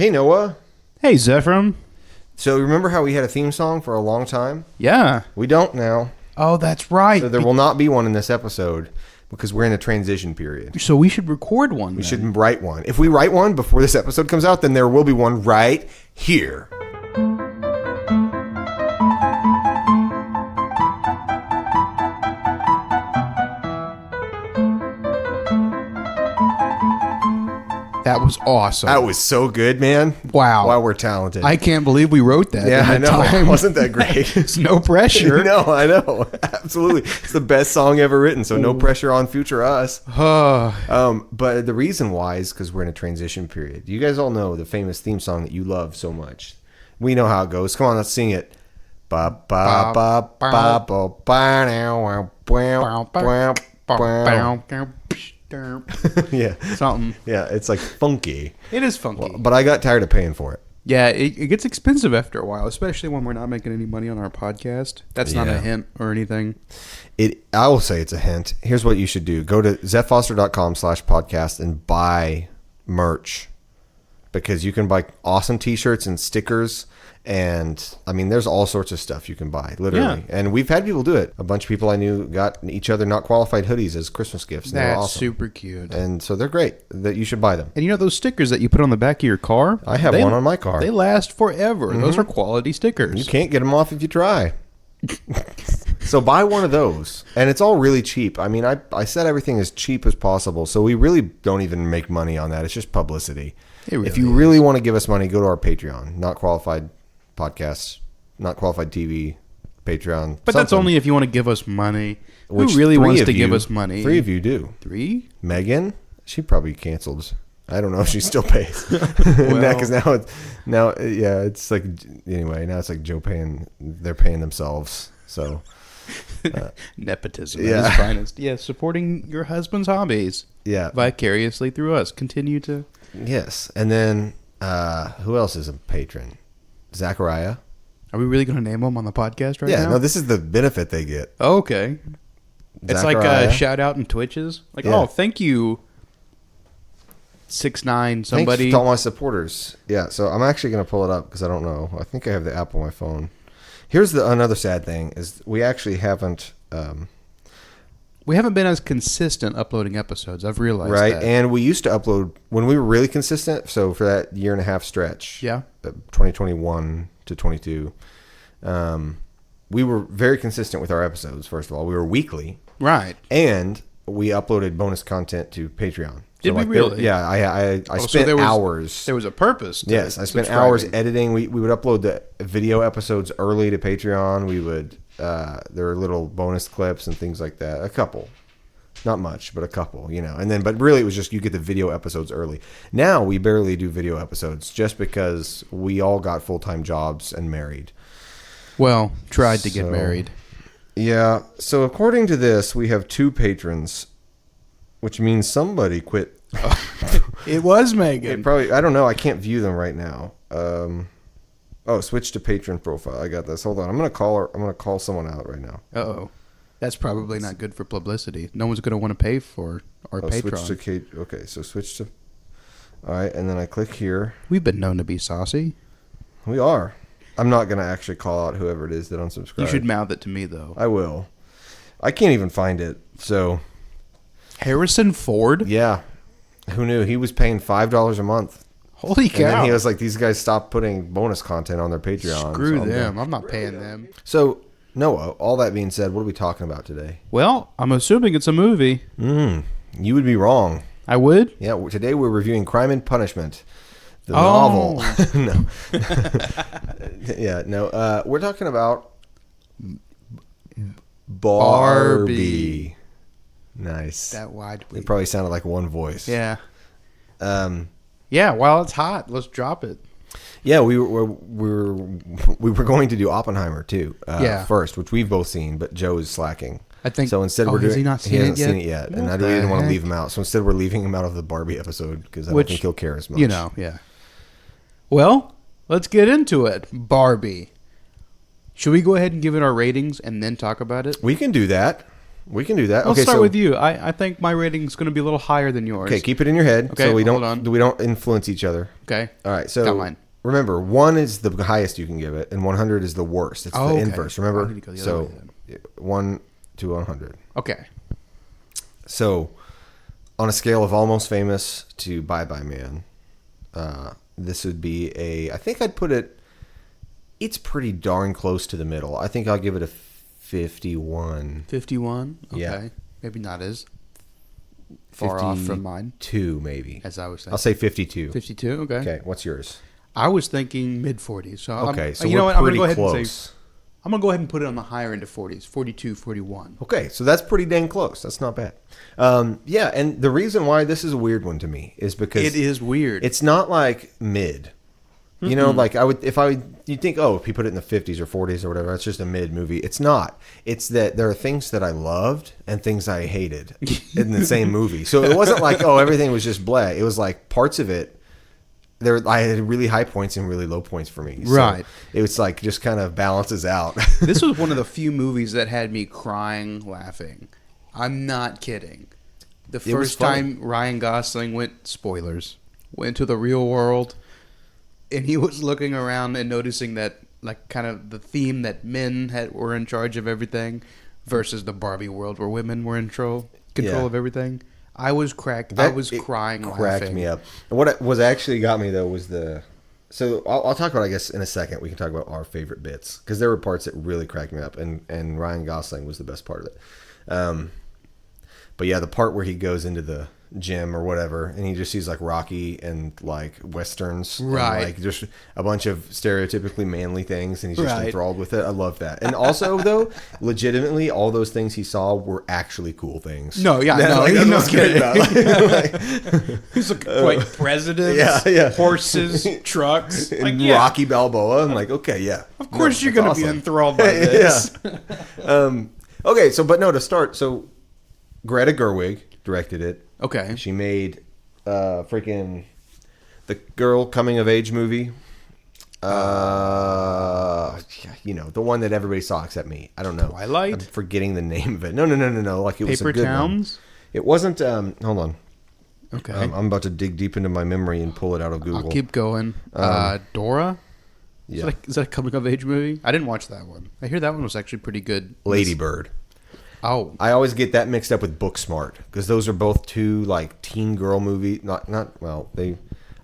Hey, Noah. Hey, Zephram. So remember how we had a theme song for a long time? Yeah. We don't now. Oh, that's right. So there will not be one in this episode because we're in a transition period. So we should record one. We should write one. If we write one before this episode comes out, then there will be one right here. That was awesome. That was so good, man. Wow. Wow, we're talented. I can't believe we wrote that. Yeah, I know. Time. Wasn't that great? It's no pressure. No, I know. Absolutely. It's the best song ever written, so no pressure on future us. But the reason why is because we're in a transition period. You guys all know the famous theme song that you love so much. We know how it goes. Come on, let's sing it. Ba ba ba ba ba ba now. Yeah. Something. Yeah, it's like funky. It is funky. But I got tired of paying for it. Yeah, it gets expensive after a while, especially when we're not making any money on our podcast. That's not a hint or anything. I will say it's a hint. Here's what you should do. Go to zephfoster.com/podcast and buy merch because you can buy awesome t-shirts and stickers. And I mean, there's all sorts of stuff you can buy, literally. Yeah. And we've had people do it. A bunch of people I knew got each other not qualified hoodies as Christmas gifts. That's awesome. Super cute. And so they're great. That you should buy them. And you know those stickers that you put on the back of your car? I have one on my car. They last forever. Mm-hmm. Those are quality stickers. You can't get them off if you try. So buy one of those. And it's all really cheap. I mean, I said everything as cheap as possible. So we really don't even make money on that. It's just publicity. If you really want to give us money, go to our Patreon. Not qualified podcasts, not qualified TV, Patreon. But that's only if you want to give us money. Who Which really wants to give us money? 3 of you do. 3? Megan, she probably canceled. I don't know if she still pays. Because now, it's like, anyway, now it's like they're paying themselves. So. Nepotism at its finest. Yeah, supporting your husband's hobbies. Yeah. Vicariously through us. Continue to. Yes. And then, who else is a patron? Zachariah. Are we really going to name them on the podcast now? Yeah, no, this is the benefit they get. Oh, okay. It's Zachariah. like a shout out in Twitches. Like, oh, thank you, 6ix9ine somebody. Thanks to all my supporters. Yeah, so I'm actually going to pull it up because I don't know. I think I have the app on my phone. Here's another sad thing is we actually haven't... we haven't been as consistent uploading episodes. I've realized right, that. and we used to upload when we were really consistent. So for that year and a half stretch, 2021 to 22, we were very consistent with our episodes. First of all, we were weekly, right, and we uploaded bonus content to Patreon. Did we really? Yeah, I spent hours. There was a purpose. Yes, I spent hours editing. We would upload the video episodes early to Patreon. We would. There were little bonus clips and things like that. A couple. Not much, but a couple, but really it was just you get the video episodes early. Now we barely do video episodes just because we all got full-time jobs and married. Well, tried to get married. Yeah. So according to this, we have 2 patrons, which means somebody quit. It was Megan. I don't know. I can't view them right now. Switch to patron profile. I got this. Hold on. I'm gonna call her. I'm gonna call someone out right now. Uh-oh. That's probably not good for publicity. No one's gonna want to pay for our Patreon. Switch to. All right, and then I click here. We've been known to be saucy. We are. I'm not gonna actually call out whoever it is that unsubscribed. You should mouth it to me though. I will. I can't even find it. So. Harrison Ford. Yeah. Who knew? He was paying $5 a month. Holy cow. And then he was like, these guys stopped putting bonus content on their Patreon. Screw them. I'm not paying them. So, Noah, all that being said, what are we talking about today? Well, I'm assuming it's a movie. You would be wrong. I would? Yeah, today we're reviewing Crime and Punishment, the novel. No. Yeah, no. We're talking about Barbie. Nice. That wide. It probably sounded like one voice. Yeah. Yeah, while it's hot, let's drop it. Yeah, we were going to do Oppenheimer too. First, which we've both seen, but Joe is slacking. I think. So instead, we're doing. Has he not seen it yet? He hasn't seen it yet, and I didn't want to leave him out. So instead, we're leaving him out of the Barbie episode because I don't think he'll care as much. Yeah. Well, let's get into it. Barbie. Should we go ahead and give it our ratings and then talk about it? We can do that. We can do that. I'll start with you. I think my rating's going to be a little higher than yours. Okay, keep it in your head Okay, so we hold on. don't influence each other. Okay. All right, so Got mine. remember, 1 is the highest you can give it, and 100 is the worst. It's the inverse, remember? I need to go the other way then. 1 to 100. Okay. So, on a scale of Almost Famous to Bye Bye Man, this would be I think I'd put it, it's pretty darn close to the middle. I think I'll give it a 51. 51? Okay. Yeah. Maybe not as far off from mine. 2 maybe. As I was saying. I'll say 52. 52? Okay. Okay, what's yours? I was thinking mid-40s. So Okay, so you know we're what? I'm pretty gonna go ahead close. and say, I'm going to go ahead and put it on the higher end of 40s. 42, 41. Okay, so that's pretty dang close. That's not bad. Yeah, and the reason why this is a weird one to me is because It is weird. it's not like mid. You know, like you'd think, oh, if you put it in the 50s or 40s or whatever, that's just a mid movie. It's not. It's that there are things that I loved and things I hated in the same movie. So it wasn't like, oh, everything was just bleh. It was like parts of it. I had really high points and really low points for me. So right. it was like just kind of balances out. This was one of the few movies that had me crying, laughing. I'm not kidding. The first time Ryan Gosling went to the real world, and he was looking around and noticing that, like, kind of the theme that men were in charge of everything versus the Barbie world where women were in control of everything. I was crying, cracked laughing. Me up. And what was actually got me though was so I'll talk about, I guess, in a second. We can talk about our favorite bits because there were parts that really cracked me up, and Ryan Gosling was the best part of it. But yeah, the part where he goes into the gym or whatever, and he just sees like Rocky and like westerns, right? And, like just a bunch of stereotypically manly things, and he's just enthralled with it. I love that. And also, though, legitimately, all those things he saw were actually cool things. No, yeah, no, like, no kidding. He's like presidents, horses, trucks, and Rocky Balboa. I'm like, okay, yeah, of course you're going to be enthralled by this. Okay, so to start, so Greta Gerwig directed it. Okay. She made freaking the girl coming of age movie. The one that everybody saw except me. I don't know. Twilight? I'm forgetting the name of it. No. Like it was a Paper good Towns? one. It wasn't. Hold on. Okay. I'm about to dig deep into my memory and pull it out of Google. I'll keep going. Dora? Yeah. Is that a coming of age movie? I didn't watch that one. I hear that one was actually pretty good. Lady Bird. Oh, I always get that mixed up with Booksmart because those are both two like teen girl movie.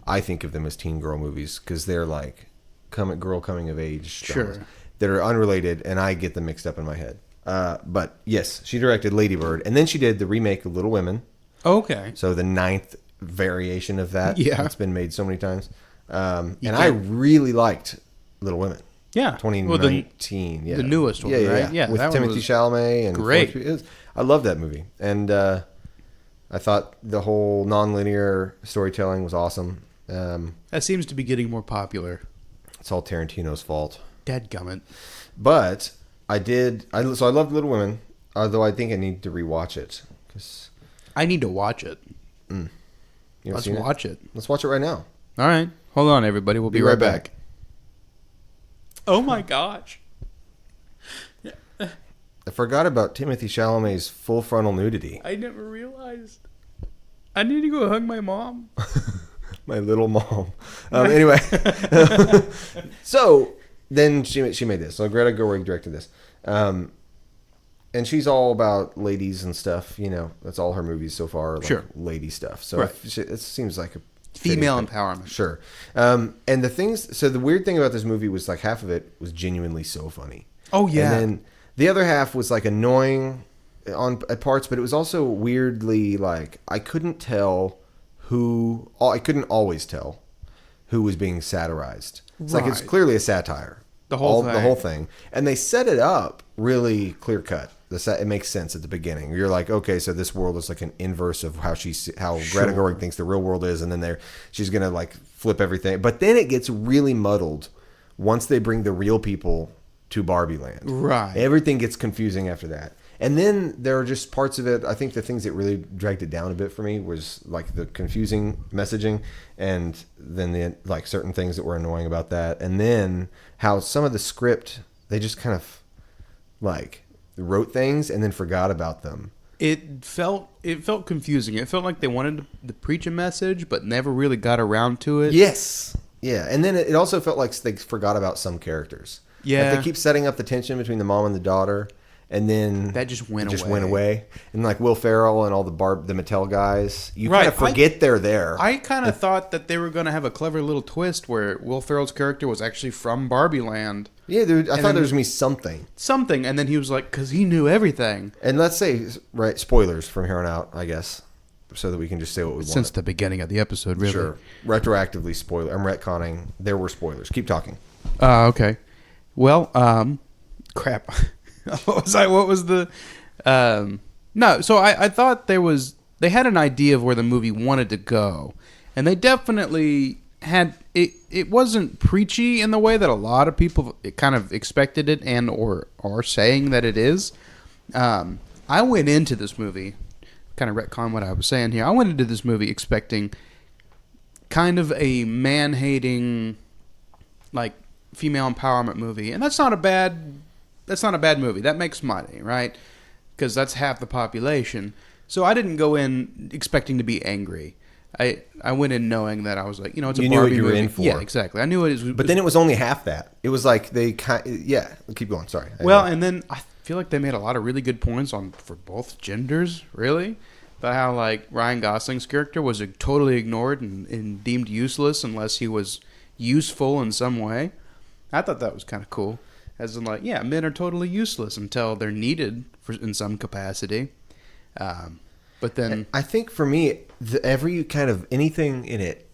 I think of them as teen girl movies because they're like coming of age. Sure. That are unrelated, and I get them mixed up in my head. But yes, she directed Lady Bird, and then she did the remake of Little Women. Okay. So the 9th variation of that. Yeah. It's been made so many times. And I really liked Little Women. Yeah. 2019. The newest one, right? Yeah. With Timothy Chalamet. And great. I love that movie. And I thought the whole non-linear storytelling was awesome. That seems to be getting more popular. It's all Tarantino's fault. Dadgummit. But I loved Little Women, although I think I need to rewatch it. I need to watch it. Let's watch it. Let's watch it right now. All right. Hold on, everybody. We'll be right back. Oh, my gosh. I forgot about Timothy Chalamet's full frontal nudity. I never realized. I need to go hug my mom. My little mom. Anyway. So then she made this. So Greta Gerwig directed this. And she's all about ladies and stuff. You know, that's all her movies so far. Like lady stuff. So it seems like a female empowerment. Sure. And the weird thing about this movie was like half of it was genuinely so funny. Oh, yeah. And then the other half was like annoying at parts, but it was also weirdly like I couldn't always tell who was being satirized. It's like it's clearly a satire. The whole thing. And they set it up really clear cut. It makes sense at the beginning. You're like, okay, so this world is like an inverse of how Greta Gerwig thinks the real world is, and then she's gonna like flip everything. But then it gets really muddled once they bring the real people to Barbie Land. Right. Everything gets confusing after that. And then there are just parts of it. I think the things that really dragged it down a bit for me was like the confusing messaging, and then the like certain things that were annoying about that, and then how some of the script they just kind of like wrote things and then forgot about them. It felt confusing. It felt like they wanted to preach a message, but never really got around to it. Yes. Yeah. And then it also felt like they forgot about some characters. Yeah. Like they keep setting up the tension between the mom and the daughter, and then that just went away. And like Will Ferrell and all the Mattel guys, you kind of forget they're there. I kind of thought that they were going to have a clever little twist where Will Ferrell's character was actually from Barbie Land. Yeah, dude. I thought there was going to be something. Something. And then he was like, because he knew everything. And let's say, right, spoilers from here on out, I guess, so that we can just say what we want. Since the beginning of the episode, really. Sure. Retroactively spoiler. I'm retconning. There were spoilers. Keep talking. Okay. Well, crap. What was the... No, so I thought they had an idea of where the movie wanted to go. And they definitely had... It wasn't preachy in the way that a lot of people kind of expected it and or are saying that it is. I went into this movie, kind of retcon what I was saying here. I went into this movie expecting kind of a man-hating, like, female empowerment movie. And that's not a bad movie. That makes money, right? Because that's half the population. So I didn't go in expecting to be angry. I went in knowing that I was like, it's a Barbie movie. You knew what you were in for. Yeah, exactly. I knew it was. But then it was only half that. It was like yeah. Keep going. Sorry. Well, and then I feel like they made a lot of really good points for both genders, really. About how like Ryan Gosling's character was totally ignored and deemed useless unless he was useful in some way. I thought that was kind of cool. As in like, yeah, men are totally useless until they're needed in some capacity. But then... I think for me, every kind of anything in it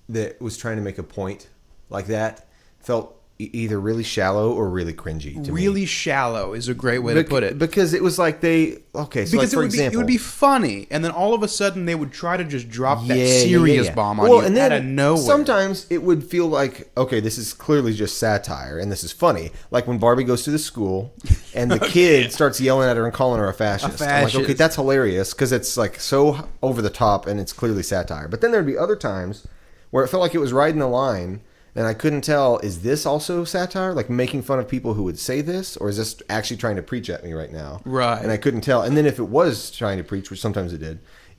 that was trying to make a point like that felt either really shallow or really cringy to me. Really shallow is a great way to put it. Because it was like they... Okay, so like, for example... it would be funny, and then all of a sudden they would try to just drop that serious bomb on you and then out of nowhere. Sometimes it would feel like, okay, this is clearly just satire, and this is funny. Like when Barbie goes to the school, and the kid starts yelling at her and calling her a fascist. I'm like, okay, that's hilarious, because it's like so over the top, and it's clearly satire. But then there'd be other times where it felt like it was riding the line, and I couldn't tell, is this also satire? Like making fun of people who would say this? Or is this actually trying to preach at me right now? Right. And I couldn't tell. And then if it was trying to preach, which sometimes it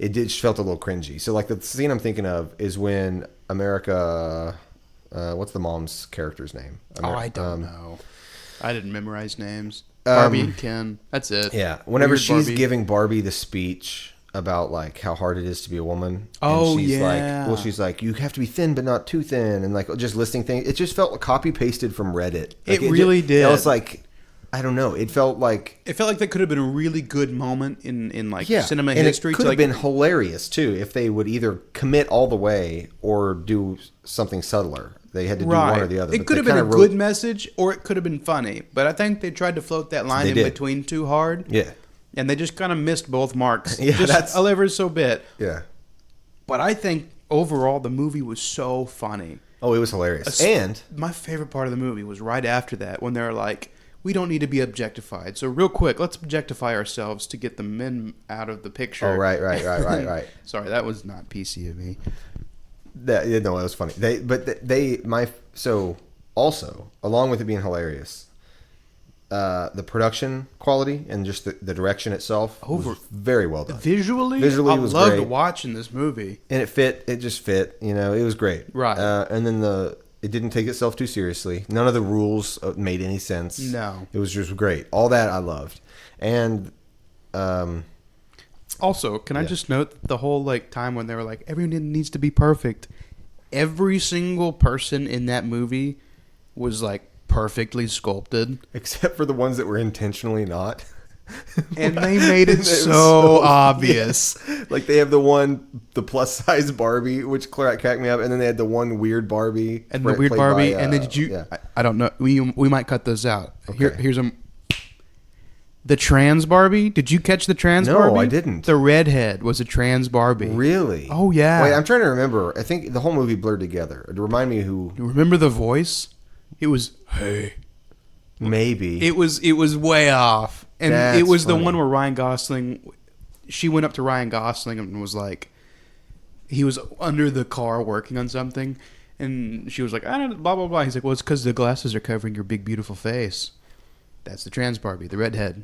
just felt a little cringy. So like the scene I'm thinking of is when America... what's the mom's character's name? I don't know. I didn't memorize names. Barbie and Ken. That's it. Yeah. Whenever she's giving Barbie the speech... about like how hard it is to be a woman. Oh, and she's yeah. She's like, you have to be thin but not too thin, and like just listing things. It just felt copy pasted from Reddit. Like, it really did. It was like, I don't know. It felt like that could have been a really good moment in like cinema and history. It could have been hilarious too if they would either commit all the way or do something subtler. They had to do one or the other. It could have been a good message, or it could have been funny. But I think they tried to float that line in between too hard. Yeah. And they just kind of missed both marks. Yeah, just ever so bit. Yeah. But I think overall the movie was so funny. Oh, it was hilarious. And my favorite part of the movie was right after that when they're like, we don't need to be objectified. So real quick, let's objectify ourselves to get the men out of the picture. Oh, right. Sorry, that was not PC of me. No, it was funny. So also, along with it being hilarious, the production quality and just the direction itself was very well done. Visually it was great. I loved watching this movie. And it just fit. It was great. Right. And then it didn't take itself too seriously. None of the rules made any sense. No. It was just great. All that I loved. And also, can I just note the whole like time when they were like, everyone needs to be perfect. Every single person in that movie was like perfectly sculpted, except for the ones that were intentionally not. And they made it so obvious. Yeah. Like they have the plus size Barbie, which cracked me up, and then they had the one weird Barbie, and the weird Barbie, and then did you? Yeah. I don't know. We might cut those out. Okay. Here's the trans Barbie. Did you catch the trans Barbie? No, I didn't. The redhead was a trans Barbie. Really? Oh yeah. Wait, I'm trying to remember. I think the whole movie blurred together. To remind me who. You remember the voice? It was, hey. Maybe. It was way off. And That's it was funny. the one where Ryan Gosling, she went up to Ryan Gosling and was like, he was under the car working on something. And she was like, I don't blah, blah, blah. He's like, well, it's because the glasses are covering your big, beautiful face. That's the trans Barbie, the redhead.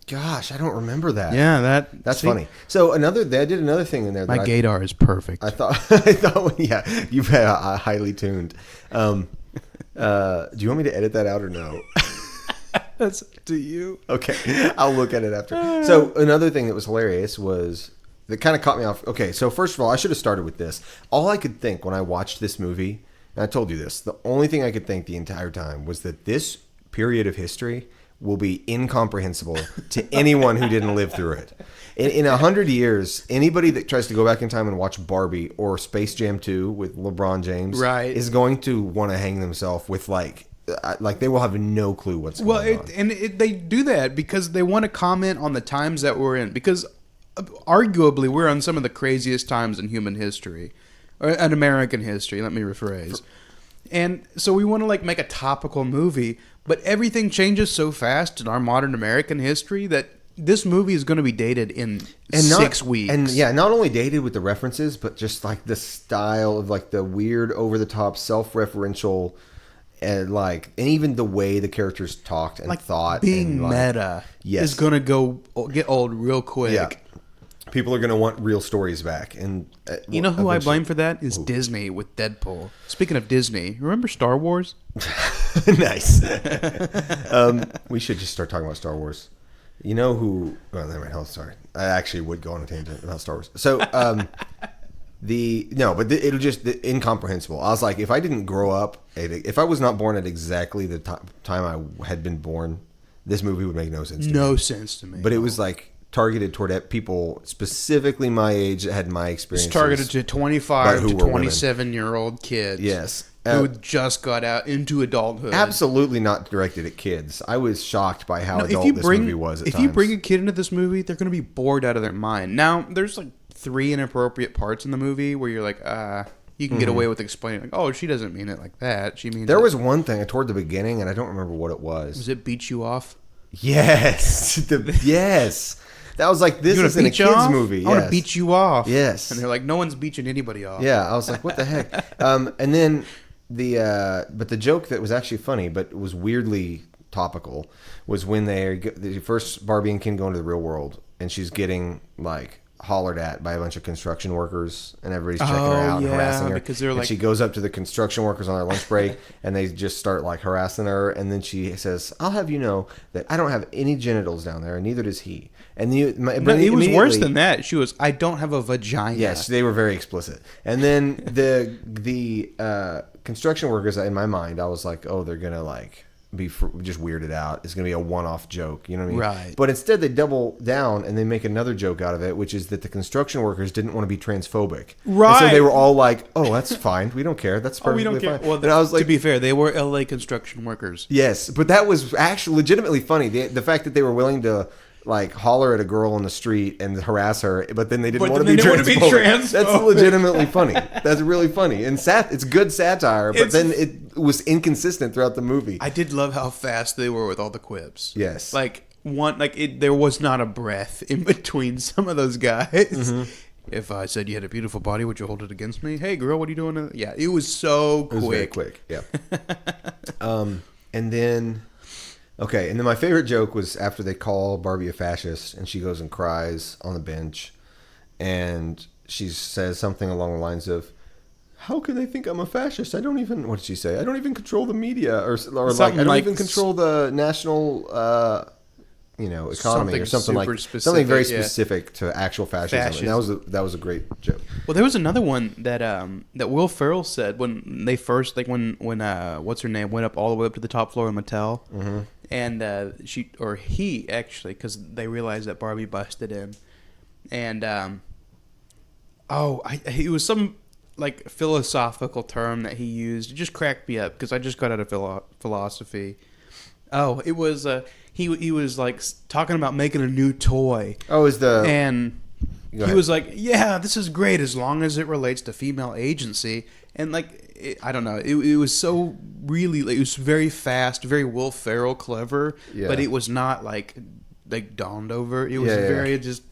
Gosh, I don't remember that. Yeah, that's funny. So they did another thing in there. My gaydar is perfect. I thought, yeah, you've had highly tuned. Do you want me to edit that out or no? That's to you. Okay, I'll look at it after. So another thing that was hilarious was that kind of caught me off. Okay, so first of all, I should have started with this. All I could think when I watched this movie, and I told you this, the only thing I could think the entire time was that this period of history will be incomprehensible to anyone who didn't live through it. In 100 years, anybody that tries to go back in time and watch Barbie or Space Jam 2 with LeBron James is going to want to hang themselves with like they will have no clue what's going on. And they do that because they want to comment on the times that we're in. Because arguably, we're on some of the craziest times in human history, or in American history. Let me rephrase. And so we want to like make a topical movie, but everything changes so fast in our modern American history that this movie is going to be dated in 6 weeks. And yeah, not only dated with the references, but just like the style of like the weird, over the top, self-referential, and even the way the characters talked and thought. Being and meta is going to get old real quick. Yeah. People are going to want real stories back. And you know who I blame for that is Disney with Deadpool. Speaking of Disney, remember Star Wars? Nice. We should just start talking about Star Wars. You know who? Well, never mind. Sorry, I actually would go on a tangent about Star Wars. So, it'll just incomprehensible. I was like, if I didn't grow up, if I was not born at exactly the time I had been born, this movie would make no sense. No sense to me. But it was like targeted toward people specifically my age that had my experience. It's targeted to 25 to 27-year-old kids. Yes. Who just got out into adulthood. Absolutely not directed at kids. I was shocked by how adult this movie was at times. If you bring a kid into this movie, they're going to be bored out of their mind. Now, there's like 3 inappropriate parts in the movie where you're like, you can get away with explaining, like, oh, she doesn't mean it like that. She means There was one thing toward the beginning, and I don't remember what it was. Was it beat you off? Yes. Yes. That was like, this isn't a kid's movie. Yes. I want to beat you off. Yes. And they're like, no one's beating anybody off. Yeah. I was like, what the heck? And then the joke that was actually funny, but was weirdly topical, was when the first Barbie and Ken go into the real world, and she's getting like hollered at by a bunch of construction workers, and everybody's checking her out and harassing her. Because they're and like, she goes up to the construction workers on their lunch break, and they just start like harassing her. And then she says, "I'll have you know that I don't have any genitals down there, and neither does he." And it was worse than that. She was, "I don't have a vagina." Yes, they were very explicit. And then the construction workers, in my mind, I was like, "Oh, they're gonna like be just weirded out. It's gonna be a one-off joke." You know what I mean? Right. But instead, they double down and they make another joke out of it, which is that the construction workers didn't want to be transphobic. Right. And so they were all like, "Oh, that's fine. We don't care. That's perfectly we don't care." fine." Well, and I was like, to be fair, they were LA construction workers. Yes, but that was actually legitimately funny. The fact that they were willing to like holler at a girl on the street and harass her, but then they didn't want to be transphobic. That's legitimately funny. That's really funny. And it's good satire, but then it was inconsistent throughout the movie. I did love how fast they were with all the quips. Yes. There was not a breath in between some of those guys. Mm-hmm. If I said you had a beautiful body, would you hold it against me? Hey, girl, what are you doing? Yeah, it was so quick. It was very quick, yeah. And then my favorite joke was after they call Barbie a fascist, and she goes and cries on the bench, and she says something along the lines of, "How can they think I'm a fascist? I don't even," what did she say? "I don't even control the media," or like, "I don't even control the national economy," or something like specific, something very specific to actual fascism. And that was a great joke. Well, there was another one that Will Ferrell said when they first, like when what's her name went up all the way up to the top floor of Mattel, mm-hmm. and he actually, because they realized that Barbie busted in, and it was some like philosophical term that he used. It just cracked me up because I just got out of philosophy. Oh, it was he was like talking about making a new toy. Oh, he was like, "Yeah, this is great as long as it relates to female agency." And like, I don't know, it was so really, it was very fast, very Will Ferrell clever, but it was not like dawned over. It was very just.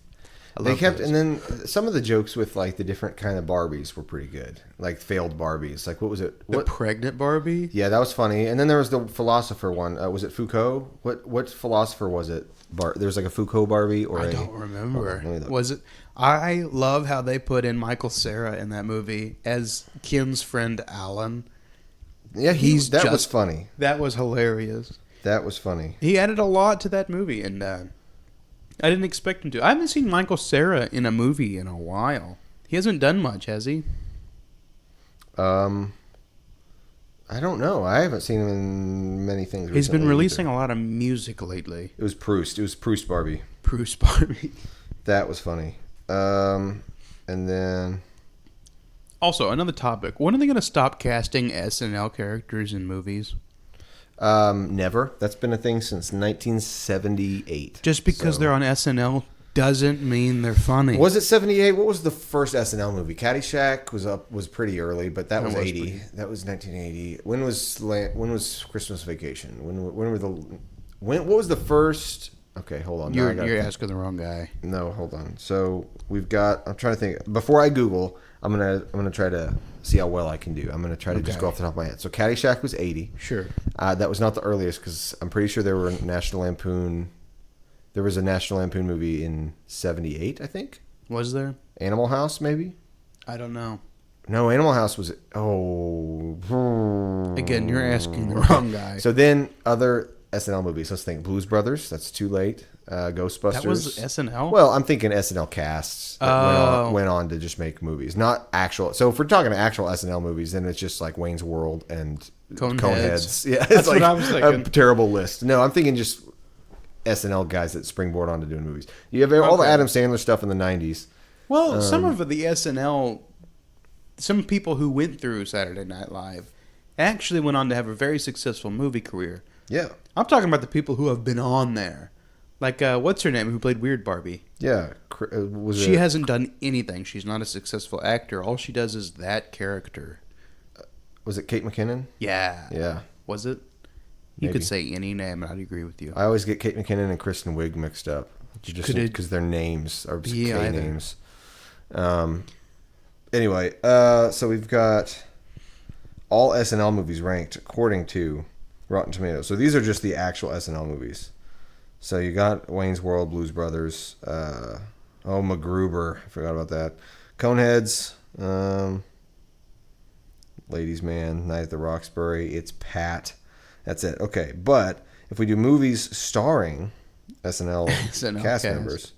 I They love kept, those. and then some of the jokes with like the different kind of Barbies were pretty good, like failed Barbies. Like what was it? The What? pregnant Barbie? Yeah, that was funny. And then there was the philosopher one. Was it Foucault? What philosopher was it? There's like a Foucault Barbie or I a. don't remember. Let me look. Was it? I love how they put in Michael Cera in that movie as Ken's friend Alan. Yeah, that was funny. That was hilarious. That was funny. He added a lot to that movie, and I didn't expect him to. I haven't seen Michael Cera in a movie in a while. He hasn't done much, has he? I don't know. I haven't seen him in many things. He's been releasing a lot of music lately. It was Proust. It was Proust Barbie. Bruce Barbie. That was funny. And then Also, another topic. When are they going to stop casting SNL characters in movies? never. That's been a thing since 1978. Just because they're on SNL doesn't mean they're funny. Was it 78? What was the first SNL movie? Caddyshack was pretty early, but that was 80. That was 1980. When was Christmas Vacation? What was the first? Okay, hold on. You're asking the wrong guy. No, hold on. So we've got. I'm trying to think. Before I Google, I'm gonna try to see how well I can do. I'm gonna try to just go off the top of my head. So Caddyshack was 80. Sure. That was not the earliest because I'm pretty sure there was a National Lampoon movie in 78. I think. Was there? Animal House, maybe. I don't know. No, Animal House was. Oh. Again, you're asking the wrong guy. So then other SNL movies. Let's think. Blues Brothers. That's too late. Ghostbusters. That was SNL? Well, I'm thinking SNL casts that went on to just make movies, not actual. So if we're talking actual SNL movies, then it's just like Wayne's World and Coneheads. Yeah, That's like what I was thinking. A terrible list. No, I'm thinking just SNL guys that springboard onto doing movies. You have all the Adam Sandler stuff in the 90s. Well, some of the SNL, some people who went through Saturday Night Live actually went on to have a very successful movie career. Yeah. I'm talking about the people who have been on there. Like, what's her name who played Weird Barbie? Yeah. She hasn't done anything. She's not a successful actor. All she does is that character. Was it Kate McKinnon? Yeah. Yeah. Was it? You Maybe. could say any name, and I'd agree with you. I always get Kate McKinnon and Kristen Wiig mixed up. Just because their names are K names. Anyway, so we've got all SNL movies ranked according to Rotten Tomatoes. So these are just the actual SNL movies. So you got Wayne's World, Blues Brothers, MacGruber, I forgot about that. Coneheads, Ladies Man, Night at the Roxbury, It's Pat. That's it. Okay, but if we do movies starring SNL cast members,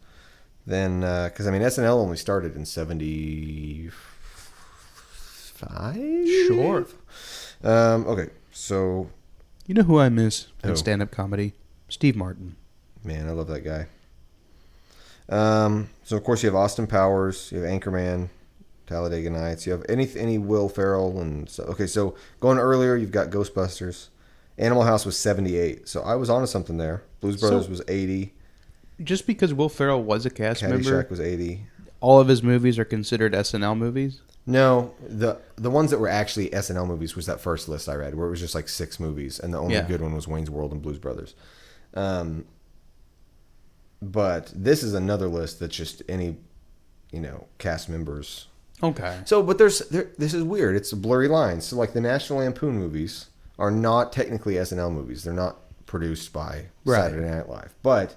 then because SNL only started in 75. Sure. Okay, so you know who I miss in stand-up comedy? Steve Martin. Man, I love that guy. So of course you have Austin Powers, you have Anchorman, Talladega Nights, you have any Will Ferrell and so. Okay, so going earlier, you've got Ghostbusters. Animal House was 78, so I was onto something there. Blues Brothers was 80. Just because Will Ferrell was a cast member, Caddyshack was 80. All of his movies are considered SNL movies? No, the ones that were actually SNL movies was that first list I read, where it was just like 6 movies, and the only good one was Wayne's World and Blues Brothers. But this is another list that's just any, cast members. Okay. So, but this is weird. It's a blurry line. So, like the National Lampoon movies are not technically SNL movies. They're not produced by Saturday Night Live, but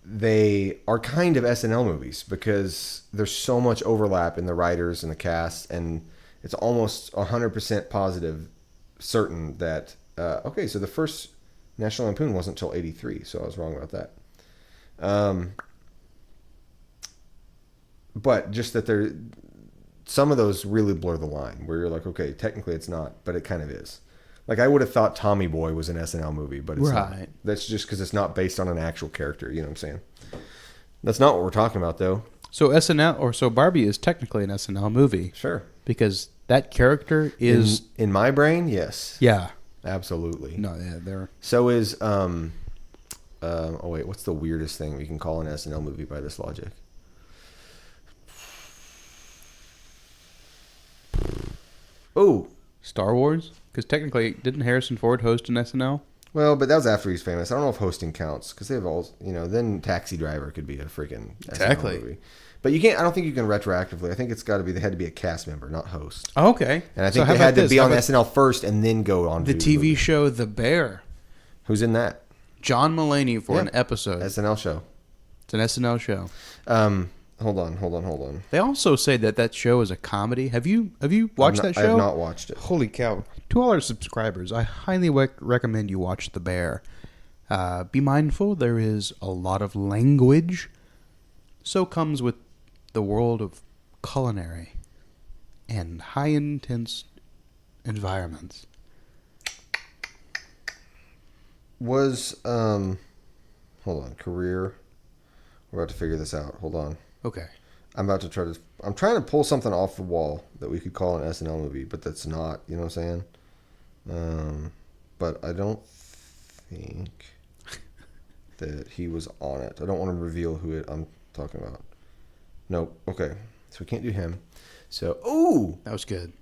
they are kind of SNL movies because there's so much overlap in the writers and the cast, and it's almost 100% positive, certain that so the first National Lampoon wasn't until 83, so I was wrong about that. But just that some of those really blur the line where you're like, okay, technically it's not, but it kind of is. Like I would have thought Tommy Boy was an SNL movie, but it's not. That's just because it's not based on an actual character. You know what I'm saying? That's not what we're talking about, though. So Barbie is technically an SNL movie. Sure. Because that character is in my brain, yes. Yeah. Absolutely. No, yeah, they're. So is what's the weirdest thing we can call an SNL movie by this logic? Oh, Star Wars? Because technically, didn't Harrison Ford host an SNL? Well, but that was after he's famous. I don't know if hosting counts because they have all, then Taxi Driver could be a freaking Exactly. SNL movie. But you can't. I don't think you can retroactively. I think it's got to be. They had to be a cast member, not host. Oh, okay. And I think they had to be on SNL first and then go on the to TV movie. show The Bear. Who's in that? John Mulaney for an episode. SNL show. It's an SNL show. Hold on. They also say that show is a comedy. Have you watched that show? I have not watched it. Holy cow. To all our subscribers, I highly recommend you watch The Bear. Be mindful, there is a lot of language. So comes with the world of culinary and high intense environments. Was hold on, career. We're about to figure this out. Hold on. Okay. I'm trying to pull something off the wall that we could call an SNL movie, but that's not, you know what I'm saying? But I don't think that he was on it. I don't want to reveal who I'm talking about. Nope. Okay. So we can't do him. So, that was good.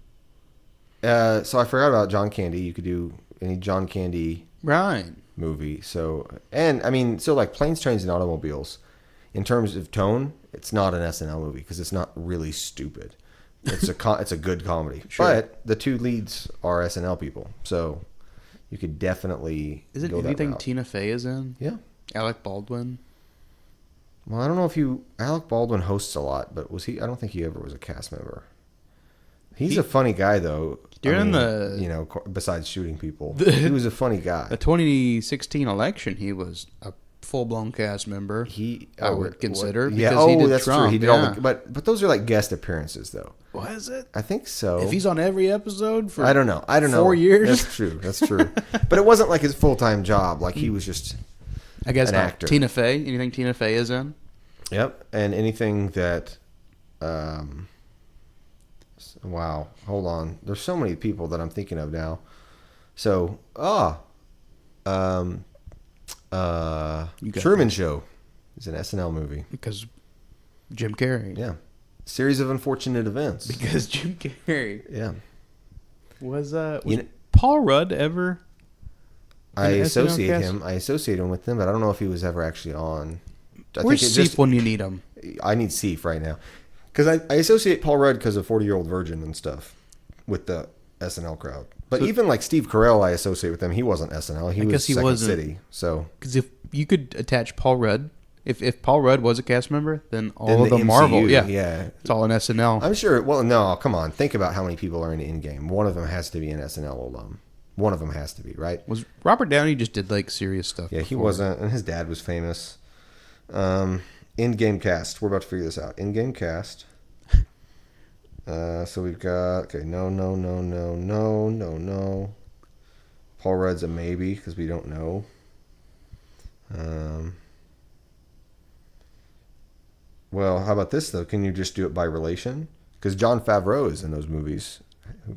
So I forgot about John Candy. You could do any John Candy movie. So, and I mean, so like Planes, Trains, and Automobiles, in terms of tone, it's not an SNL movie because it's not really stupid. It's a good comedy. Sure. But the two leads are SNL people, so you could definitely. Is it anything Tina Fey is in? Yeah. Alec Baldwin. Well, I don't know if Alec Baldwin hosts a lot, but was he? I don't think he ever was a cast member. He's a funny guy, though. Besides shooting people, he was a funny guy. The 2016 election, he was a full-blown cast member. I would consider. Yeah. He did that's Trump, true. He did all but those are like guest appearances, though. Was it? I think so. If he's on every episode for I don't know. 4 years. That's true. But it wasn't like his full-time job. Like he was just. I guess an actor. Tina Fey. Anything Tina Fey is in? Yep, and anything that. Wow, hold on. There's so many people that I'm thinking of now. So, Truman Show is an SNL movie because Jim Carrey. Yeah, series of unfortunate events because Jim Carrey. Yeah, was Paul Rudd ever? I associate him with them, but I don't know if he was ever actually on. Where's Seif when you need him? I need Seif right now. Because I associate Paul Rudd because of 40-Year-Old Virgin and stuff with the SNL crowd. But even like Steve Carell, I associate with him. He wasn't SNL. He was Second City. So because if you could attach Paul Rudd, if Paul Rudd was a cast member, then all of the MCU, Marvel, it's all in SNL. I'm sure. Well, no, come on. Think about how many people are in Endgame. One of them has to be an SNL alum. One of them has to be, right? Was Robert Downey just did like serious stuff? Yeah, he wasn't, and his dad was famous. In-game cast. We're about to figure this out. In-game cast. So we've got no. Paul Rudd's a maybe because we don't know. Well, how about this though? Can you just do it by relation? Because Jon Favreau is in those movies.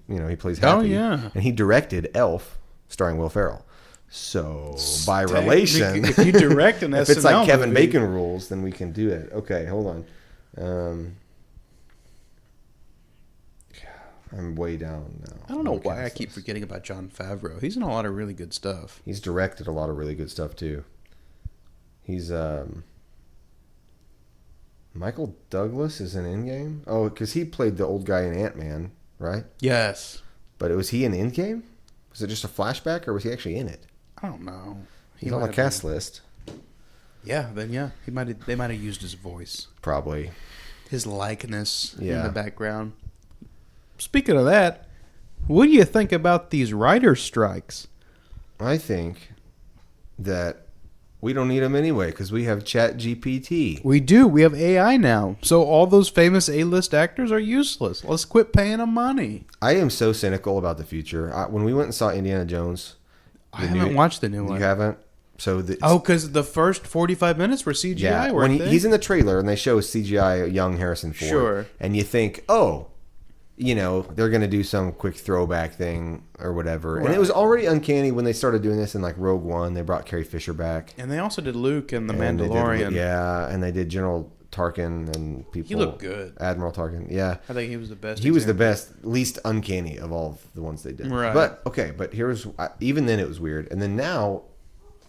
He plays Happy. Oh yeah, and he directed Elf, starring Will Ferrell. So by relation, if you direct an if SNL it's like Kevin movie, Bacon rules, then we can do it. Okay, hold on. I'm way down now. I don't know why I keep forgetting about Jon Favreau. He's in a lot of really good stuff. He's directed a lot of really good stuff too. He's Michael Douglas is in Endgame. Oh, because he played the old guy in Ant-Man, right? Yes. But was he in Endgame? Was it just a flashback, or was he actually in it? I don't know. He's on the cast list. Yeah, then they might have used his voice. Probably. His likeness in the background. Speaking of that, what do you think about these writer strikes? I think that we don't need them anyway because we have ChatGPT. We do. We have AI now. So all those famous A-list actors are useless. Let's quit paying them money. I am so cynical about the future. When we went and saw Indiana Jones... I haven't watched the new one. You haven't? So because the first 45 minutes were CGI, yeah, weren't when he's in the trailer and they show CGI young Harrison Ford. Sure. And you think, they're going to do some quick throwback thing or whatever. Right. And it was already uncanny when they started doing this in like Rogue One. They brought Carrie Fisher back. And they also did Luke and The Mandalorian. And they did General Tarkin and people. He looked good. Admiral Tarkin, yeah. I think he was the best. He was the best, least uncanny of all of the ones they did. Right. But here's even then it was weird, and then now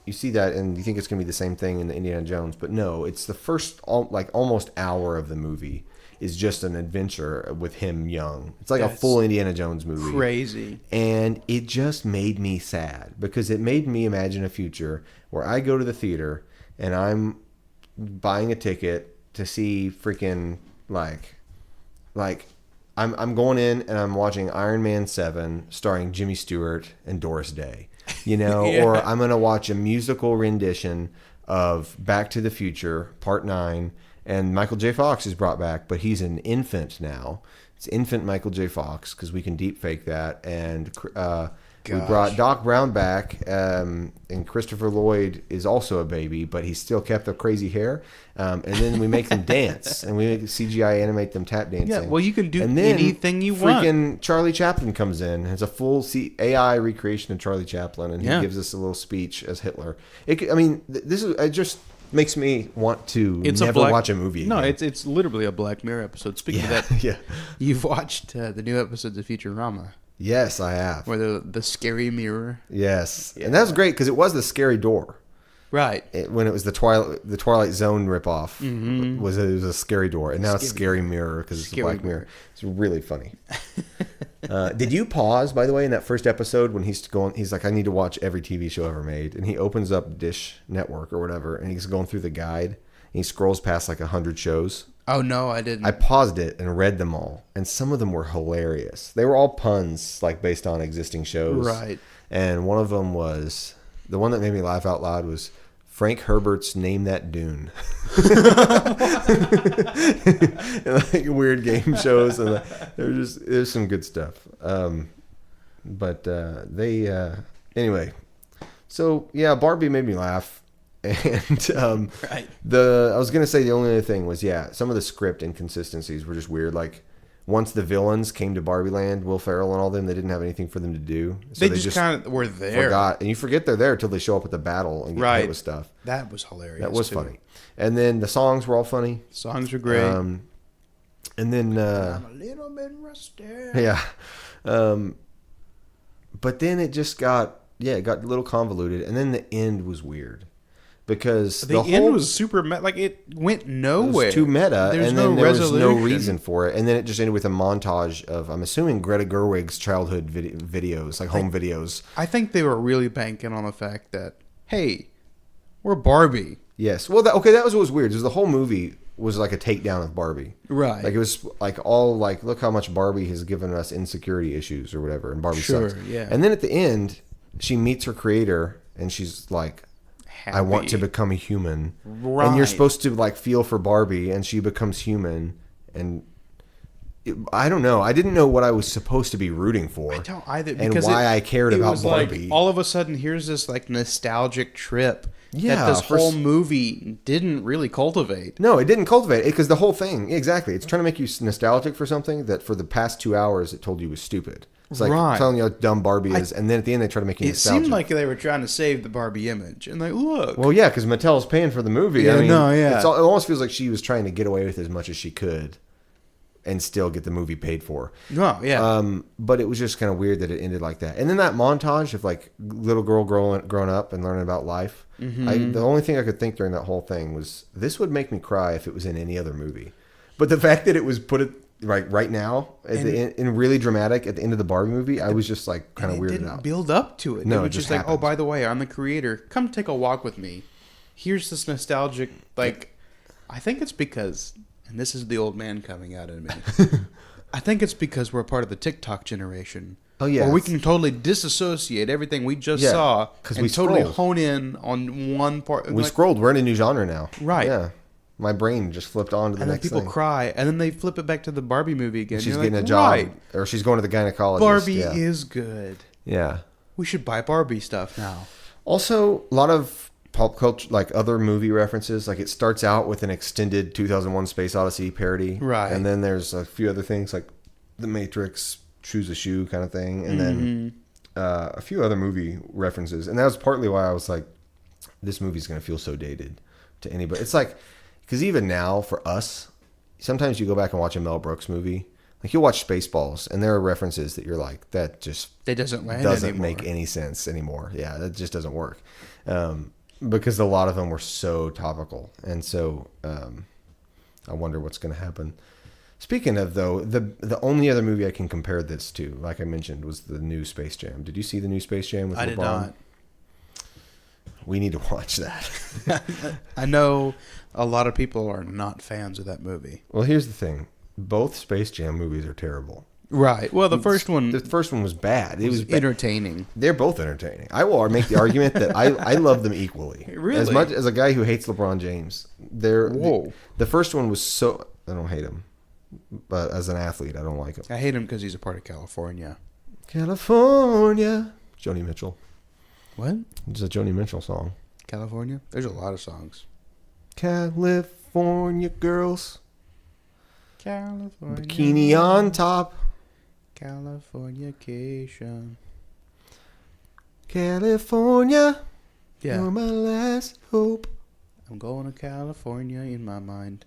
you see that and you think it's gonna be the same thing in the Indiana Jones, but no, it's the first almost hour of the movie is just an adventure with him young. It's like a full Indiana Jones movie. Crazy. And it just made me sad because it made me imagine a future where I go to the theater and I'm buying a ticket to see freaking like I'm going in and I'm watching Iron Man 7 starring Jimmy Stewart and Doris Day. Yeah. Or I'm going to watch a musical rendition of Back to the Future Part 9. And Michael J. Fox is brought back, but he's an infant now. It's infant Michael J. Fox because we can deep fake that. And we brought Doc Brown back, and Christopher Lloyd is also a baby, but he's still kept the crazy hair. And then we make them dance, and we make CGI animate them tap dancing. Yeah, well, you can do anything you want. Freaking Charlie Chaplin comes in. It's a full AI recreation of Charlie Chaplin, and he gives us a little speech as Hitler. It just makes me want to never watch a movie again. No, it's literally a Black Mirror episode. Speaking of that, you've watched the new episodes of Futurama. Yes, I have. Where the scary mirror. Yes, and that was great because it was the scary door. Right. When it was the Twilight Zone ripoff, it was a scary door, and now it's scary mirror because it's a Black Mirror. It's really funny. Did you pause, by the way, in that first episode when he's like, I need to watch every TV show ever made, and he opens up Dish Network or whatever, and he's going through the guide, and he scrolls past like 100 shows. Oh no, I didn't. I paused it and read them all, and some of them were hilarious. They were all puns, like based on existing shows. Right. And one of them was the one that made me laugh out loud was Frank Herbert's Name That Dune. And like weird game shows, and there's some good stuff. Anyway, so yeah, Barbie made me laugh, and right. I was gonna say the only other thing was some of the script inconsistencies were just weird. Like once the villains came to Barbie Land, Will Ferrell and all them, they didn't have anything for them to do. So they just kind of were there. Forgot, and you forget they're there until they show up at the battle and get hit with stuff. That was hilarious. That was funny. And then the songs were all funny. Songs were great. And then I'm a little bit rusty. Yeah. But then it just got a little convoluted, and then the end was weird. Because the end was super like it went nowhere. It was too meta, there was no reason for it. And then it just ended with a montage of, I'm assuming, Greta Gerwig's childhood videos, like home videos. I think they were really banking on the fact that, hey, we're Barbie. Yes. Well, that was what was weird. Is the whole movie was like a takedown of Barbie. Right. Like it was like all like, look how much Barbie has given us insecurity issues or whatever, and Barbie sucks. Yeah. And then at the end, she meets her creator, and she's like, I want to become a human. Right. And you're supposed to like feel for Barbie, and she becomes human. And I don't know. I didn't know what I was supposed to be rooting for. I don't either. And why I cared about Barbie. Like, all of a sudden, here's this like nostalgic trip that this whole movie didn't really cultivate. No, it didn't cultivate it because the whole thing, exactly. It's trying to make you nostalgic for something that for the past 2 hours it told you was stupid. It's like telling you how dumb Barbie is, and then at the end they try to make you nostalgic. It seemed like they were trying to save the Barbie image, and like, look. Well, yeah, because Mattel's paying for the movie. Yeah, it almost feels like she was trying to get away with as much as she could, and still get the movie paid for. Oh, yeah. But it was just kind of weird that it ended like that. And then that montage of like little girl growing up and learning about life. Mm-hmm. The only thing I could think during that whole thing was this would make me cry if it was in any other movie. But the fact that it was put right now and really dramatic at the end of the Barbie movie, I was just like kind of weirded out. It didn't build up to it. No, it was just like, oh, by the way, I'm the creator. Come take a walk with me. Here's this nostalgic, like, I think it's because, and this is the old man coming out of me, I think it's because we're a part of the TikTok generation. Oh, yeah. Where we can totally disassociate everything we just saw and we totally hone in on one part. We scrolled. We're in a new genre now. Right. Yeah. My brain just flipped on to the next thing. And then people cry, and then they flip it back to the Barbie movie again. She's getting a job, or she's going to the gynecologist. Barbie is good. Yeah. We should buy Barbie stuff now. Also, a lot of pop culture, like other movie references. Like it starts out with an extended 2001 Space Odyssey parody. Right. And then there's a few other things like The Matrix, Choose a Shoe kind of thing. And then a few other movie references. And that was partly why I was like, this movie's going to feel so dated to anybody. It's like, because even now for us, sometimes you go back and watch a Mel Brooks movie. Like you'll watch Spaceballs, and there are references that you're like, that just doesn't make any sense anymore. Yeah, that just doesn't work, because a lot of them were so topical, and so I wonder what's going to happen. Speaking of though, the only other movie I can compare this to, like I mentioned, was the new Space Jam. Did you see the new Space Jam with LeBron? I did not. We need to watch that. I know a lot of people are not fans of that movie. Well, here's the thing. Both Space Jam movies are terrible. Right. Well, the first one was bad. It was entertaining. They're both entertaining. I will make the argument that I love them equally. Really? As much as a guy who hates LeBron James. The first one was so... I don't hate him. But as an athlete, I don't like him. I hate him because he's a part of California. California. Joni Mitchell. What? It's a Joni Mitchell song. California? There's a lot of songs. California girls. California. Bikini on top. Californication. California. Yeah. You're my last hope. I'm going to California in my mind.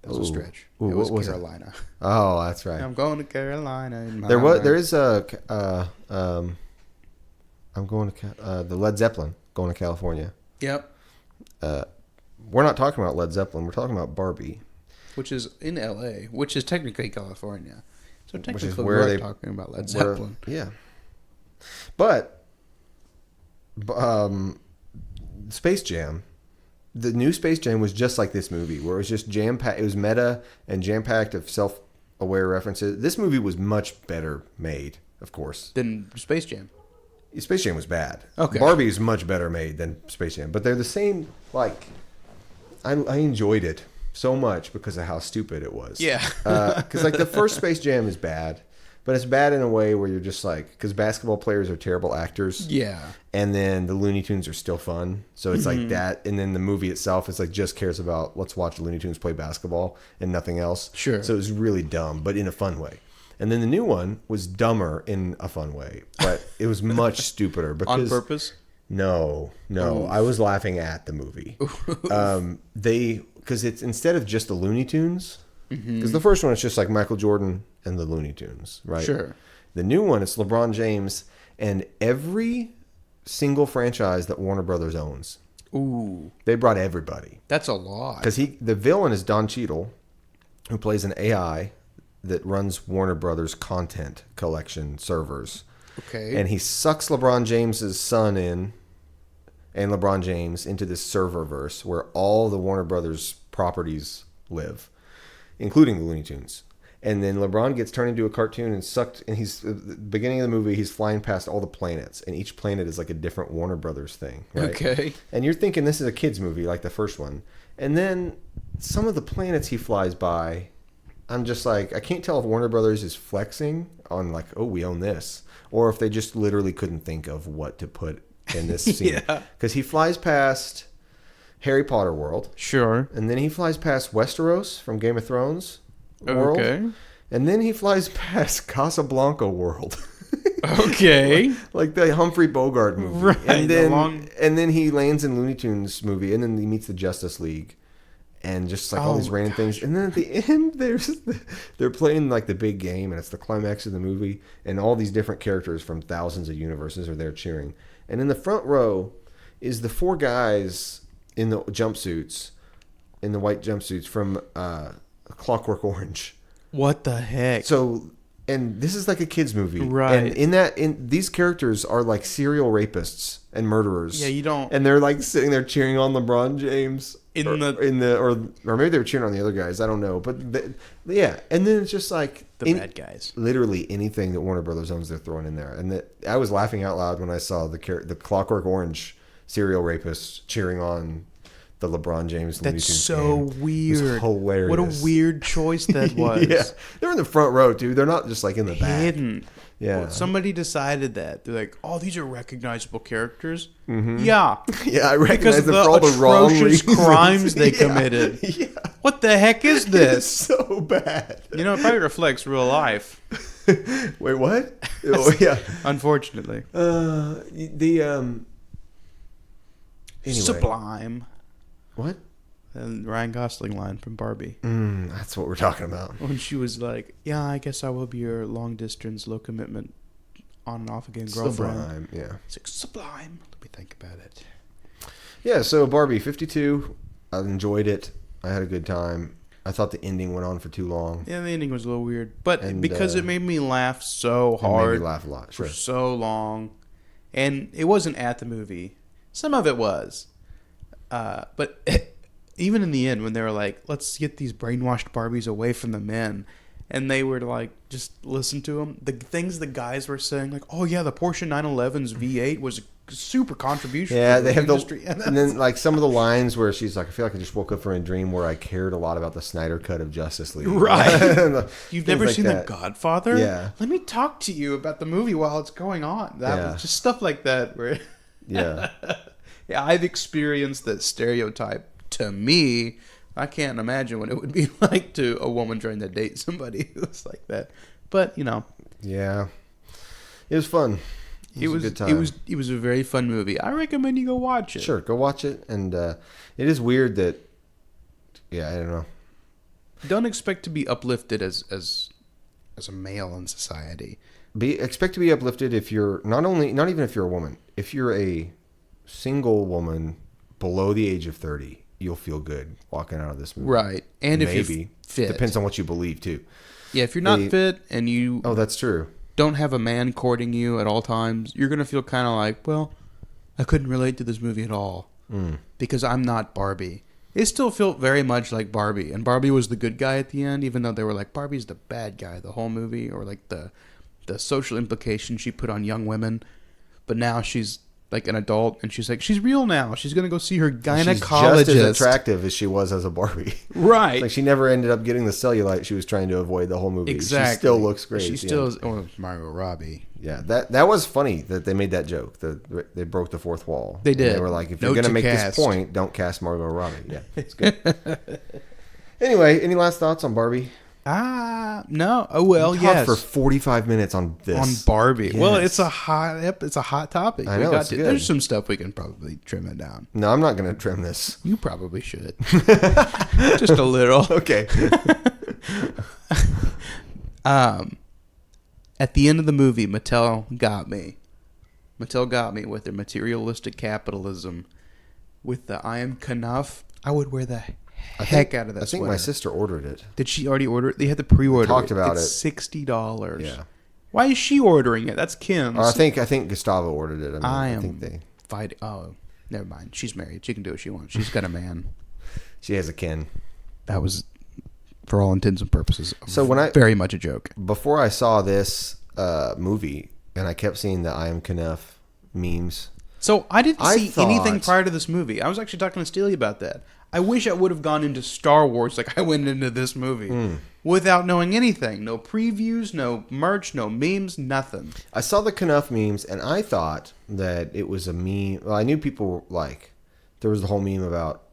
That was a stretch. Ooh, it was what was Carolina. It? Oh, that's right. I'm going to Carolina in my mind. There is a I'm going to the Led Zeppelin going to California. Yep. We're not talking about Led Zeppelin. We're talking about Barbie, which is in L.A., which is technically California. So technically, we're talking about Led Zeppelin. Yeah. But Space Jam, the new Space Jam was just like this movie, where it was just jam-packed. It was meta and jam-packed of self-aware references. This movie was much better made, of course, than Space Jam. Space Jam was bad. Okay. Barbie is much better made than Space Jam, but they're the same. Like, I enjoyed it so much because of how stupid it was. Yeah. Because like the first Space Jam is bad, but it's bad in a way where you're just like, because basketball players are terrible actors. Yeah. And then the Looney Tunes are still fun, so it's like that. And then the movie itself is like just cares about let's watch Looney Tunes play basketball and nothing else. Sure. So it was really dumb, but in a fun way. And then the new one was dumber in a fun way, but it was much stupider. Because, on purpose? No. Oof. I was laughing at the movie. Because it's instead of just the Looney Tunes, because the first one is just like Michael Jordan and the Looney Tunes, right? Sure. The new one, it's LeBron James and every single franchise that Warner Brothers owns. Ooh. They brought everybody. That's a lot. Because the villain is Don Cheadle, who plays an AI that runs Warner Brothers content collection servers. Okay. And he sucks LeBron James's son in, and LeBron James into this serververse where all the Warner Brothers properties live, including the Looney Tunes. And then LeBron gets turned into a cartoon and sucked. And he's at the beginning of the movie, he's flying past all the planets, and each planet is like a different Warner Brothers thing. Right? Okay. And you're thinking this is a kids movie like the first one, and then some of the planets he flies by, I'm just like, I can't tell if Warner Brothers is flexing on like, oh, we own this, or if they just literally couldn't think of what to put in this scene. Yeah. Because he flies past Harry Potter world. Sure. And then he flies past Westeros from Game of Thrones world. Okay. And then he flies past Casablanca world. Okay. Like the Humphrey Bogart movie. Right. And then he lands in Looney Tunes movie, and then he meets the Justice League. And just like all these random things. And then at the end, they're playing like the big game, and it's the climax of the movie. And all these different characters from thousands of universes are there cheering. And in the front row is the four guys in the jumpsuits, in the white jumpsuits from Clockwork Orange. What the heck? So, and this is like a kid's movie. Right. And these characters are like serial rapists and murderers. Yeah, you don't. And they're like sitting there cheering on LeBron James. Or maybe they were cheering on the other guys. I don't know, but yeah. And then it's just like the bad guys. Literally anything that Warner Brothers owns, they're throwing in there. And I was laughing out loud when I saw the Clockwork Orange serial rapists cheering on the LeBron James. That's so weird. It was hilarious. What a weird choice that was. Yeah, they're in the front row, dude. They're not just like in the back. Hidden. Yeah. Well, somebody decided that. They're like, oh, these are recognizable characters. Mm-hmm. Yeah. Yeah, I recognize them the for all the wrong atrocious reasons. crimes they committed. Yeah. What the heck is this? It's so bad. You know, it probably reflects real life. Wait, what? Oh, yeah. Unfortunately. Anyway. Sublime. What? And Ryan Gosling line from Barbie. That's what we're talking about. When she was like, yeah, I guess I will be your long distance, low commitment, on and off again girlfriend. Sublime, yeah. It's like, sublime. Let me think about it. Yeah, so Barbie 52. I enjoyed it. I had a good time. I thought the ending went on for too long. Yeah, the ending was a little weird. But because it made me laugh so hard. It made me laugh a lot, sure. For so long. And it wasn't at the movie. Some of it was. But even in the end, when they were like, let's get these brainwashed Barbies away from the men. And they were like, just listen to them. The things the guys were saying, like, oh yeah, the Porsche 911's V8 was a super contribution. Yeah, they have industry. And then like some of the lines where she's like, I feel like I just woke up from a dream where I cared a lot about the Snyder cut of Justice League. Right. You've never like seen that. The Godfather? Yeah. Let me talk to you about the movie while it's going on. That was just stuff like that. Where Yeah. Yeah, I've experienced that stereotype. To me, I can't imagine what it would be like to a woman trying to date somebody who's like that. But, you know. Yeah. It was fun. It was a good time. It was a very fun movie. I recommend you go watch it. Sure, go watch it. And it is weird that, yeah, I don't know. Don't expect to be uplifted as a male in society. Expect to be uplifted if you're not even if you're a woman. If you're a single woman below the age of 30, you'll feel good walking out of this movie. Right. And maybe. if you're fit. Depends on what you believe, too. Yeah, if you're not fit and you... Oh, that's true. Don't have a man courting you at all times, you're going to feel kind of like, well, I couldn't relate to this movie at all because I'm not Barbie. It still felt very much like Barbie, and Barbie was the good guy at the end, even though they were like, Barbie's the bad guy the whole movie, or like the social implication she put on young women. But now she's like an adult, and she's like, she's real now. She's going to go see her gynecologist. She's just as attractive as she was as a Barbie. Right. Like she never ended up getting the cellulite she was trying to avoid the whole movie. Exactly. She still looks great. She still is. Oh, Margot Robbie. Yeah, that was funny that they made that joke. They broke the fourth wall. They did. And they were like, if you're going to make this point, don't cast Margot Robbie. Yeah, it's good. Anyway, any last thoughts on Barbie? No. Oh, well, yes. For 45 minutes on this. On Barbie. Yes. Well, it's a hot topic. I know, it's good. There's some stuff we can probably trim it down. No, I'm not going to trim this. You probably should. Just a little. Okay. At the end of the movie, Mattel got me. Mattel got me with their materialistic capitalism. With the I am Knuff, I would wear the heck out of that sweater. I think my sister ordered it. Did she already order it? They had the pre-order. Talked about it's it. $60. Yeah. Why is she ordering it? That's Kim's. I think Gustavo ordered it. I think they fighting. Oh, never mind. She's married. She can do what she wants. She's got a man. She has a Ken. That was, for all intents and purposes, very much a joke. Before I saw this movie, and I kept seeing the I am Knuff memes. So I didn't see anything prior to this movie. I was actually talking to Steely about that. I wish I would have gone into Star Wars like I went into this movie without knowing anything. No previews, no merch, no memes, nothing. I saw the Knuff memes, and I thought that it was a meme. Well, I knew people were like, there was the whole meme about,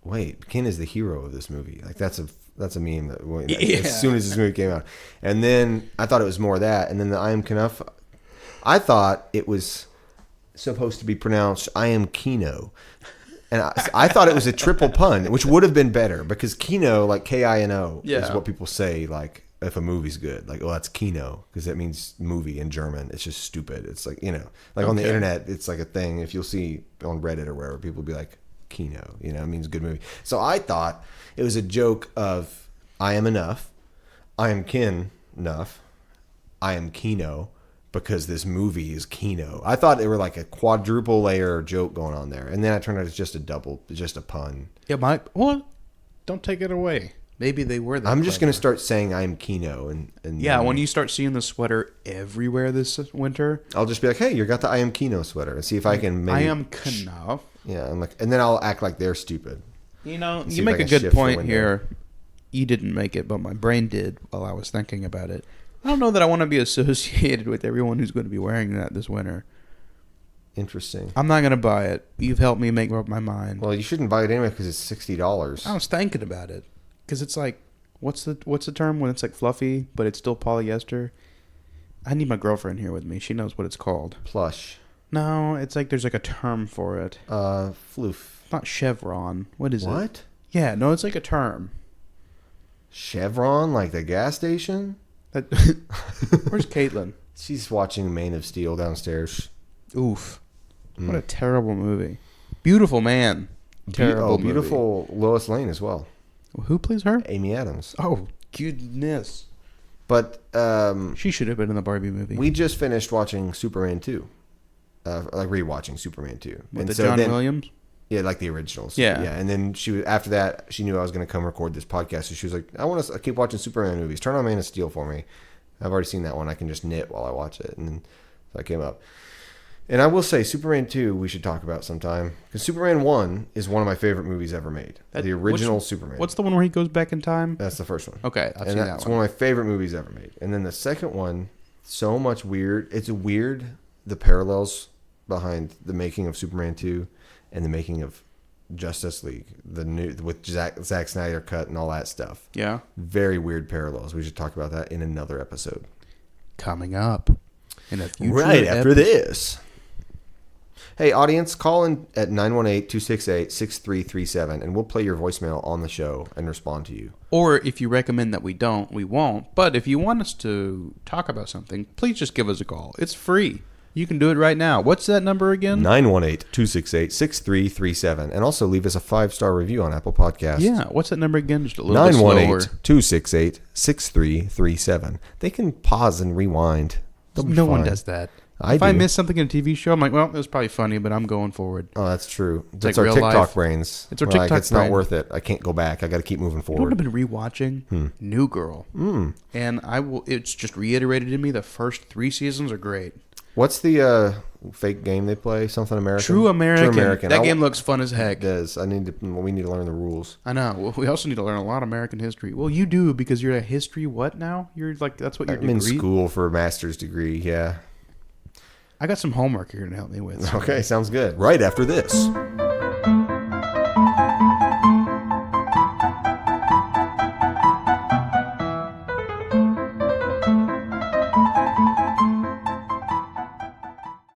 wait, Ken is the hero of this movie. Like that's a meme that as soon as this movie came out. And then I thought it was more of that. And then the I am Knuff, I thought it was supposed to be pronounced I am Kino. And I thought it was a triple pun, which would have been better because Kino, like Kino, is what people say like if a movie's good. Like, oh, that's Kino because that means movie in German. It's just stupid. It's like, like on the internet, it's like a thing. If you'll see on Reddit or wherever, people will be like, Kino, it means good movie. So I thought it was a joke of I am enough, I am Ken enough, I am Kino. Because this movie is Kino. I thought they were like a quadruple layer joke going on there. And then I turned out it's just a pun. Yeah, don't take it away. Maybe they were that I'm just going to start saying I'm Kino. And yeah, when you start seeing the sweater everywhere this winter. I'll just be like, hey, you got the I am Kino sweater. And see if I can maybe. I am Knuff. Yeah, and then I'll act like they're stupid. You make a good point here. You didn't make it, but my brain did while I was thinking about it. I don't know that I want to be associated with everyone who's going to be wearing that this winter. Interesting. I'm not going to buy it. You've helped me make up my mind. Well, you shouldn't buy it anyway because it's $60. I was thinking about it because it's like, what's the term when it's like fluffy but it's still polyester? I need my girlfriend here with me. She knows what it's called. Plush. No, it's like there's like a term for it. Floof. Not chevron. What is it? What? Yeah, no, it's like a term. Chevron, like the gas station? Where's Caitlin? She's watching Man of Steel downstairs. Oof. What a terrible movie. Beautiful Man. Terrible movie. Beautiful Lois Lane as well. Who plays her? Amy Adams. Oh, goodness. But she should have been in the Barbie movie. We just finished watching Superman 2. Like rewatching Superman 2. With the John Williams? Yeah, like the originals. Yeah. And then after that, she knew I was going to come record this podcast. So she was like, I want to keep watching Superman movies. Turn on Man of Steel for me. I've already seen that one. I can just knit while I watch it. And then so I came up. And I will say, Superman 2 we should talk about sometime. Because Superman 1 is one of my favorite movies ever made. The original Superman. What's the one where he goes back in time? That's the first one. Okay, I've seen that one. It's one of my favorite movies ever made. And then the second one, so much weird. It's weird, the parallels behind the making of Superman 2 and the making of Justice League, with Zack Snyder cut and all that stuff. Yeah. Very weird parallels. We should talk about that in another episode. Coming up in a future right after this. Hey, audience, call in at 918-268-6337, and we'll play your voicemail on the show and respond to you. Or if you recommend that we don't, we won't. But if you want us to talk about something, please just give us a call. It's free. You can do it right now. What's that number again? 918-268-6337. And also leave us a 5-star review on Apple Podcasts. Yeah. What's that number again? Just a little bit slower. 918-268-6337. They can pause and rewind. No one does that. If I miss something in a TV show, I'm like, well, it was probably funny, but I'm going forward. Oh, that's true. It's like our TikTok life. Brains. It's our TikTok brain. It's not worth it. I can't go back. I got to keep moving forward. You know what I've been rewatching? New Girl. And it's just reiterated in me the first 3 seasons are great. What's the fake game they play? Something American? True American. That game looks fun as heck. It does. We need to learn the rules. I know. Well, we also need to learn a lot of American history. Well, you do because you're a history what now? You're like, that's what your degree? I'm in school for a master's degree, yeah. I got some homework here to help me with. Okay, sounds good. Right after this.